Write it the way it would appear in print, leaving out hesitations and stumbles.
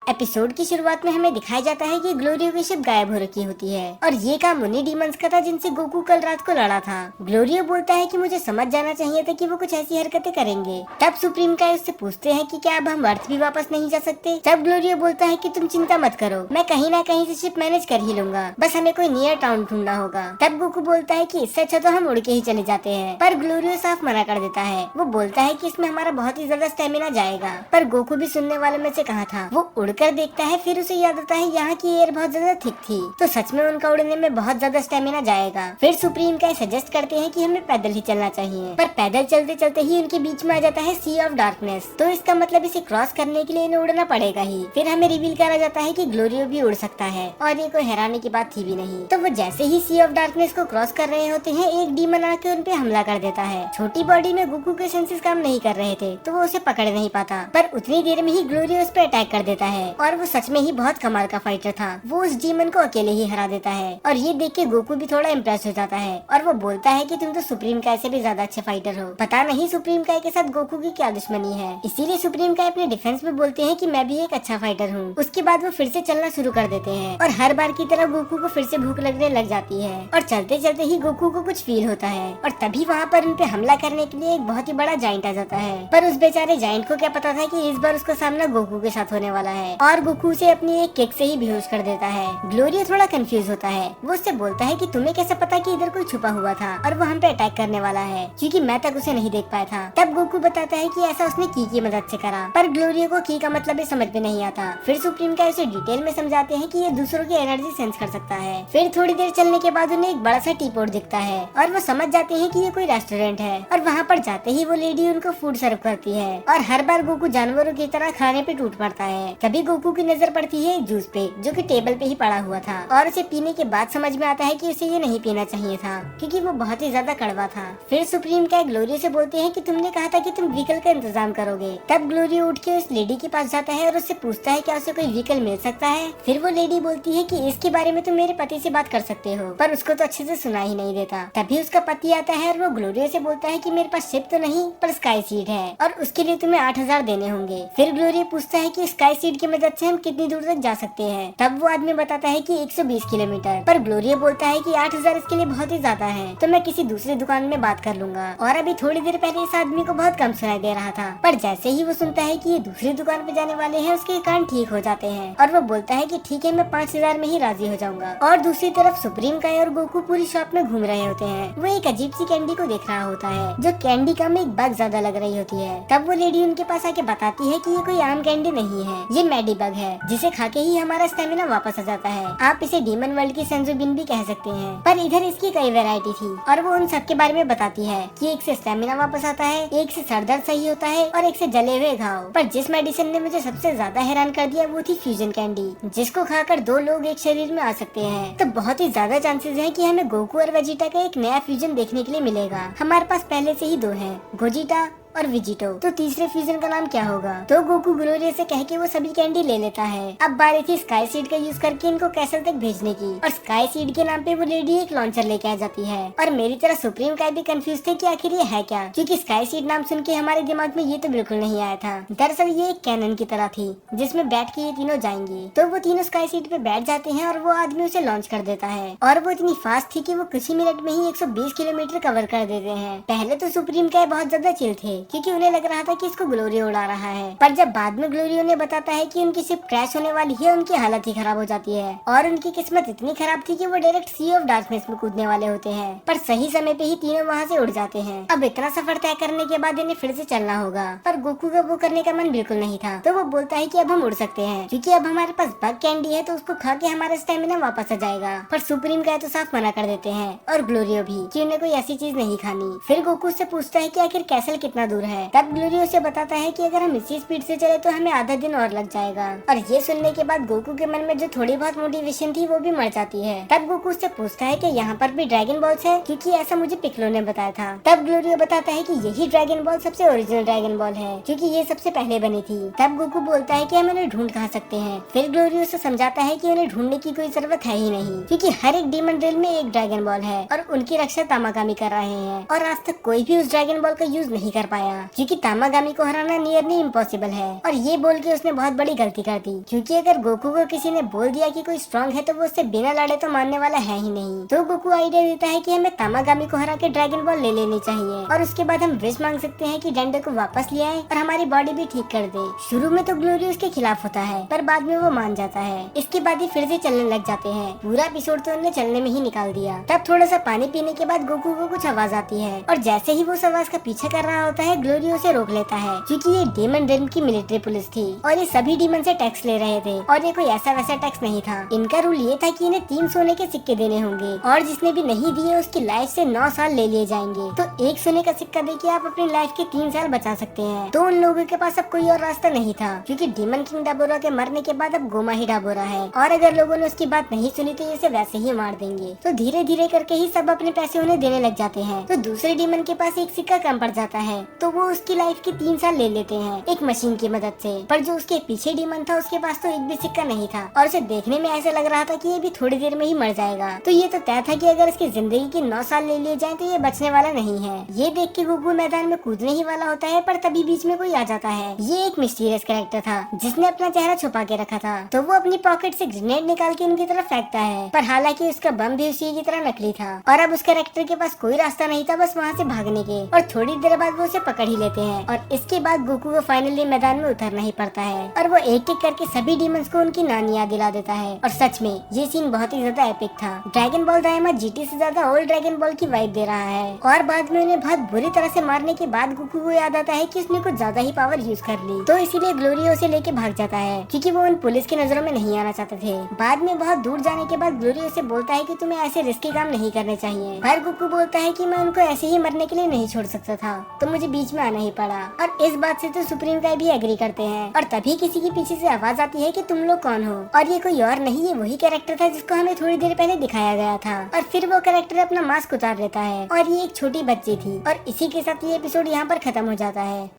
Episode की शुरुआत में हमें दिखाया जाता है कि ग्लोरियो की शिप गायब हो रखी होती है और ये काम उन्हीं डीमंस का था जिनसे गोकू कल रात को लड़ा था। ग्लोरियो बोलता है कि मुझे समझ जाना चाहिए था कि वो कुछ ऐसी हरकतें करेंगे। तब सुप्रीम काय उससे पूछते हैं कि क्या अब हम अर्थ भी वापस नहीं जा सकते। तब ग्लोरियो बोलता है कि तुम चिंता मत करो, मैं कहीं ना कहीं से शिप मैनेज कर ही लूंगा, बस हमें कोई नियर टाउन ढूंढना होगा। तब गोकू बोलता है कि इससे अच्छा तो हम उड़ के ही चले जाते हैं, पर ग्लोरियो साफ मना कर देता है। वो बोलता है कि इसमें हमारा बहुत ही ज्यादा स्टेमिना जाएगा, पर गोकू भी सुनने वालों में से कहा था। वो उड़कर देखता है, फिर उसे याद आता है यहाँ की एयर बहुत ज्यादा थिक थी, तो सच में उनका उड़ने में बहुत ज्यादा स्टेमिना जाएगा। फिर सुप्रीम काय सजेस्ट करते हैं कि हमें पैदल ही चलना चाहिए, पर पैदल चलते चलते ही उनके बीच में आ जाता है सी ऑफ डार्कनेस, तो इसका मतलब इसे क्रॉस करने के लिए इन्हें उड़ना पड़ेगा ही। फिर हमें रिवील करा जाता है कि ग्लोरियो भी उड़ सकता है और ये कोई हैरानी की बात थी भी नहीं। तो वो जैसे ही सी ऑफ डार्कनेस को क्रॉस कर रहे होते हैं, एक डीमन आके उन पे हमला कर देता है। छोटी बॉडी में गोकू के सेंसेस काम नहीं कर रहे थे, तो वो उसे पकड़ नहीं पाता, पर उतनी देर में ही ग्लोरियो उस पे अटैक कर देता है और वो सच में ही बहुत कमाल का फाइटर था। वो उस डीमन को अकेले ही हरा देता है और ये देख के गोकू भी थोड़ा इम्प्रेस हो जाता है और वो बोलता है कि तुम तो सुप्रीम काय से भी ज्यादा अच्छे फाइटर हो। पता नहीं सुप्रीम काय के साथ गोकू की क्या दुश्मनी है, इसीलिए सुप्रीम काय अपने डिफेंस में बोलते हैं कि मैं भी एक अच्छा फाइटर हूँ। उसके बाद वो फिर से चलना शुरू कर देते हैं और हर बार की तरह गोकू को फिर से भूख लगने लग जाती है और चलते चलते ही गोकू को कुछ फील होता है और तभी वहाँ पर उन पे हमला करने के लिए एक बहुत ही बड़ा जाइंट आ जाता है। पर उस बेचारे जाइंट को क्या पता था कि इस बार उसका सामना गोकू के साथ होने वाला है और गोकू उसे अपनी एक किक से ही बेहोश कर देता है। ग्लोरियो थोड़ा कंफ्यूज होता है, वो उससे बोलता है कि तुम्हें कैसे पता कि इधर कोई छुपा हुआ था और वो हम पे अटैक करने वाला है, क्योंकि मैं तक उसे नहीं देख पाया था। तब गोकू बताता है कि ऐसा उसने की मदद से करा, पर ग्लोरियो को की का मतलब भी समझ में नहीं आता। फिर सुप्रीम काय उसे डिटेल में समझाते हैं कि ये दूसरों की एनर्जी सेंस कर सकता है। फिर थोड़ी देर चलने के बाद उन्हें एक बड़ा सा टी पॉट दिखता है और वो समझ जाते हैं कि ये कोई रेस्टोरेंट है और वहाँ पर जाते ही वो लेडी उनको फूड सर्व करती है और हर बार गोकू जानवरों की तरह खाने पे टूट पड़ता है। तभी गोकू की नजर पड़ती है जूस पे, जो कि टेबल पे ही पड़ा हुआ था और उसे पीने के बाद समझ में आता है कि उसे ये नहीं पीना चाहिए था, क्योंकि वो बहुत ही ज्यादा कड़वा था। फिर सुप्रीम काय ग्लोरियो से बोलते हैं कि तुमने कहा था कि तुम व्हीकल का इंतजाम करोगे। तब ग्लोरियो उठ के उस लेडी के पास जाता है और उससे पूछता है क्या उसे कोई व्हीकल मिल सकता है। फिर वो लेडी बोलती है कि इसके बारे में तुम मेरे पति से बात कर सकते हो, पर उसको तो अच्छे से सुना ही नहीं देता। तभी उसका पति आता है और वो ग्लोरियो से बोलता है कि मेरे पास शिप तो नहीं, पर स्काई सीड है और उसके लिए तुम्हें 8,000 देने होंगे। फिर ग्लोरियो पूछता है कि स्काई सीड की मदद से हम कितनी दूर तक जा सकते हैं। तब वो आदमी बताता है कि 120 किलोमीटर, पर ग्लोरियो बोलता है कि 8,000 इसके लिए बहुत ही ज्यादा है, तो मैं किसी दूसरी दुकान में बात कर लूंगा। और अभी थोड़ी देर पहले इस आदमी को बहुत कम सुनाई दे रहा था, पर जैसे ही वो सुनता है कि ये दूसरी दुकान पे जाने वाले हैं, उसके कान ठीक हो जाते हैं और वो बोलता है कि ठीक है, मैं 5,000 में ही राजी हो जाऊंगा। और दूसरी तरफ सुप्रीम काय और गोकू पूरी शॉप में घूम रहे होते हैं। वो एक अजीब सी कैंडी को देख रहा होता है, जो कैंडी का में एक बग ज्यादा लग रही होती है। तब वो लेडी उनके पास आके बताती है कि ये कोई आम कैंडी नहीं है, ये मैडी बग है, जिसे खा के ही हमारा स्टेमिना वापस आ जाता है। आप इसे डीमन वर्ल्ड की संजोबिन भी कह सकते हैं, पर इधर इसकी कई वैरायटी थी और वो उन सब के बारे में बताती है कि एक से स्टेमिना वापस आता है, एक से सर दर्द सही होता है और एक से जले हुए घाव। पर जिस मेडिसिन ने मुझे सबसे ज्यादा हैरान कर दिया वो थी फ्यूजन कैंडी, जिसको खाकर 2 लोग एक शरीर में आ सकते हैं। तो बहुत ही ज्यादा चांसेस हैं कि हमें गोकू और वेजिटा का एक नया फ्यूजन देखने के लिए मिलेगा। हमारे पास पहले से ही 2 हैं, गोजिटा और विजिटो, तो तीसरे फ्यूजन का नाम क्या होगा। तो गोकू ग्लोरियो से कह के वो सभी कैंडी ले लेता है। अब बारी थी स्काई सीड का यूज करके इनको कैसल तक भेजने की, और स्काई सीड के नाम पे वो लेडी एक लॉन्चर लेके आ जाती है। और मेरी तरह सुप्रीम काय भी कंफ्यूज थे कि आखिर ये है क्या, क्योंकि स्काई सीड नाम सुन के हमारे दिमाग में ये तो बिल्कुल नहीं आया था। दरअसल ये एक कैनन की तरह थी, जिसमें बैठ के ये तीनों जाएंगी। तो वो तीनों स्काई सीड पे बैठ जाते हैं और वो आदमी उसे लॉन्च कर देता है और वो इतनी फास्ट थी कि वो कुछ ही मिनट में ही 120 किलोमीटर कवर कर देते हैं। पहले तो सुप्रीम काय बहुत ज्यादा चिल थे, क्योंकि उन्हें लग रहा था कि इसको ग्लोरियो उड़ा रहा है, पर जब बाद में ग्लोरियो ने बताता है कि उनकी शिप क्रैश होने वाली है, उनकी हालत ही खराब हो जाती है और उनकी किस्मत इतनी खराब थी कि वो डायरेक्ट सी ऑफ डार्कनेस में कूदने वाले होते हैं। पर सही समय पे ही तीनों वहाँ से उड़ जाते हैं। अब इतना सफर तय करने के बाद इन्हें फिर से चलना होगा, पर गोकू का वो करने का मन बिल्कुल नहीं था। तो वो बोलता है कि अब हम उड़ सकते हैं, क्योंकि अब हमारे पास बग कैंडी है, तो उसको खा के हमारा स्टेमिना वापस आ जाएगा। पर सुप्रीम काय तो साफ मना कर देते हैं और ग्लोरियो भी, कि उन्हें कोई ऐसी चीज नहीं खानी। फिर गोकू से पूछता है कि आखिर कैसल कितना दूर है। तब ग्लोरियो उसे बताता है कि अगर हम इसी स्पीड से चले तो हमें आधा दिन और लग जाएगा। और ये सुनने के बाद गोकू के मन में जो थोड़ी बहुत मोटिवेशन थी वो भी मर जाती है। तब गोकू उससे पूछता है कि यहाँ पर भी ड्रैगन बॉल्स है, क्योंकि ऐसा मुझे पिक्लो ने बताया था। तब ग्लोरियो बताता है कि यही ड्रैगन बॉल सबसे ओरिजिनल ड्रैगन बॉल है, क्योंकि ये सबसे पहले बनी थी। तब गोकू बोलता है कि हम उन्हें ढूंढ कहाँ सकते हैं। फिर ग्लोरियो उसे समझाता है कि उन्हें ढूंढने की कोई जरूरत है ही नहीं, क्योंकि हर एक डीमन ड्रिल में एक ड्रैगन बॉल है और उनकी रक्षा तामाकामी कर रहे हैं और आज तक कोई भी उस ड्रैगन बॉल का यूज नहीं कर पाया, क्योंकि तामागामी को हराना नियरली इम्पॉसिबल है। और ये बोल के उसने बहुत बड़ी गलती कर दी, क्योंकि अगर गोकू को किसी ने बोल दिया कि कोई स्ट्रॉन्ग है तो वो उससे बिना लड़े तो मानने वाला है ही नहीं। तो गोकू आइडिया देता है कि हमें तामागामी को हरा के ड्रैगन बॉल ले लेनी चाहिए, और उसके बाद हम विश मांग सकते हैं कि डेंडर को वापस ले आए और हमारी बॉडी भी ठीक कर दे। शुरू में तो ग्लोरी उसके खिलाफ होता है, पर बाद में वो मान जाता है। इसके बाद ही फिर से चलने लग जाते हैं। पूरा एपिसोड तो उन्हें चलने में ही निकाल दिया। तब थोड़ा सा पानी पीने के बाद गोकू को कुछ आवाज आती है, और जैसे ही वो उस आवाज का पीछा कर रहा होता है, ग्लोरी उसे रोक लेता है, क्योंकि ये डेमन रिम की मिलिट्री पुलिस थी और ये सभी डीमन से टैक्स ले रहे थे। और ये कोई ऐसा वैसा टैक्स नहीं था। इनका रूल ये था कि इन्हें 3 सोने के सिक्के देने होंगे, और जिसने भी नहीं दिए उसकी लाइफ से 9 साल ले लिए जाएंगे। तो 1 सोने का सिक्का देके आप अपनी लाइफ के 3 साल बचा सकते हैं। तो उन लोगों के पास अब कोई और रास्ता नहीं था, क्योंकि डीमन किंग डाबोरा के मरने के बाद अब गोमा ही डाबोरा है, और अगर लोगों ने उसकी बात नहीं सुनी तो इसे वैसे ही मार देंगे। तो धीरे धीरे करके ही सब अपने पैसे उन्हें देने लग जाते हैं। तो दूसरे डीमन के पास एक सिक्का कम पड़ जाता है, तो वो उसकी लाइफ के 3 साल ले लेते हैं एक मशीन की मदद से। पर जो उसके पीछे डीमन था उसके पास तो एक भी सिक्का नहीं था, और उसे देखने में ऐसा लग रहा था कि ये भी थोड़ी देर में ही मर जाएगा। तो ये तो तय था कि अगर इसकी जिंदगी के 9 साल ले लिए जाएं तो ये बचने वाला नहीं है। ये देख के गोकू मैदान में कूदने ही वाला होता है, पर तभी बीच में कोई आ जाता है। ये एक मिस्टीरियस कैरेक्टर था जिसने अपना चेहरा छुपा के रखा था। तो वो अपनी पॉकेट से ग्रेनेड निकाल के उनकी तरफ फेंकता है, पर हालांकि उसका बम भी उसी की तरह नकली था, और अब उस कैरेक्टर के पास कोई रास्ता नहीं था बस वहाँ से भागने के। और थोड़ी देर बाद वो उसे पकड़ ही लेते हैं, और इसके बाद गोकू को फाइनली मैदान में उतरना ही पड़ता है, और वो एक एक करके सभी डीमंस को उनकी नानी याद दिला देता है। और सच में ये सीन बहुत ही ज्यादा एपिक था। ड्रैगन बॉल दायमा जीटी से ज्यादा ओल्ड ड्रैगन बॉल की वाइब दे रहा है। और बाद में उन्हें बहुत बुरी तरह से मारने के बाद गोकू को याद आता है कि उसने कुछ ज्यादा ही पावर यूज कर ली, तो इसीलिए ग्लोरी उसे लेके भाग जाता है, क्योंकि वो उन पुलिस की नजरों में नहीं आना चाहते थे। बाद में बहुत दूर जाने के बाद ग्लोरी उसे बोलता है कि तुम्हें ऐसे रिस्की काम नहीं करने चाहिए। पर गोकू बोलता है कि मैं उनको ऐसे ही मरने के लिए नहीं छोड़ सकता था, तो मुझे बीच में आना ही पड़ा। और इस बात से तो सुप्रीम गाय भी एग्री करते हैं। और तभी किसी के पीछे से आवाज आती है कि तुम लोग कौन हो, और ये कोई और नहीं, ये वही कैरेक्टर था जिसको हमें थोड़ी देर पहले दिखाया गया था। और फिर वो कैरेक्टर अपना मास्क उतार लेता है, और ये एक छोटी बच्ची थी। और इसी के साथ ये एपिसोड यहाँ पर खत्म हो जाता है।